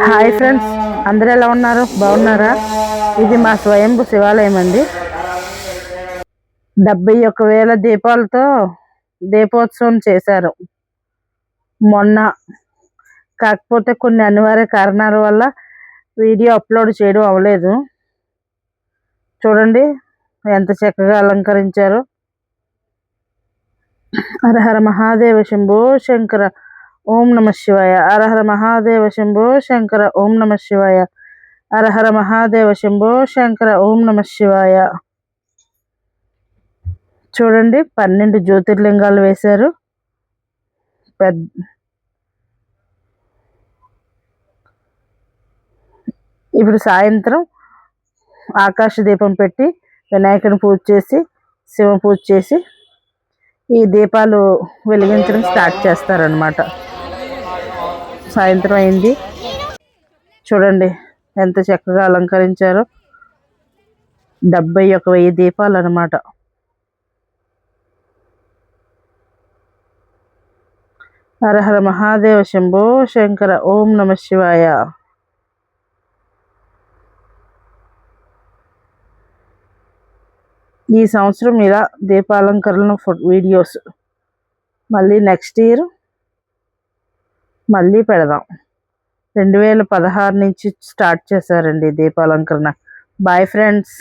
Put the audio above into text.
Hi friends, అందరూ ఎలా ఉన్నారు? బాగున్నారా? ఇది మా స్వయంభు శివాలయం అండి. 71,000 దీపాలతో దీపోత్సవం చేశారు మొన్న. కాకపోతే కొన్ని అనివార్య కారణాల వల్ల వీడియో అప్లోడ్ చేయడం అవ్వలేదు. చూడండి ఎంత చక్కగా అలంకరించారో. హరహర మహాదేవ శంభో శంకర, ఓం నమ శివాయ. హరహర మహాదేవ శంభో శంకర, ఓం నమ శివాయ. హరహర మహాదేవ శంభో శంకర, ఓం నమ శివాయ. చూడండి 12 జ్యోతిర్లింగాలు వేశారు. ఇప్పుడు సాయంత్రం ఆకాశ దీపం పెట్టి వినాయకుని పూజ చేసి శివ పూజ చేసి ఈ దీపాలు వెలిగించడం స్టార్ట్ చేస్తారనమాట. సాయంత్రం అయింది. చూడండి ఎంత చక్కగా అలంకరించారో. 71,000 దీపాలు అనమాట. హరహర మహాదేవ శంభో శంకర, ఓం నమ శివాయ. ఈ సంవత్సరం ఇలా దీపాలంకరణ వీడియోస్ మళ్ళీ నెక్స్ట్ ఇయర్ మళ్ళీ పెడదాం. 2016 నుంచి స్టార్ట్ చేశారండి దీపాలంకరణ. Bye friends.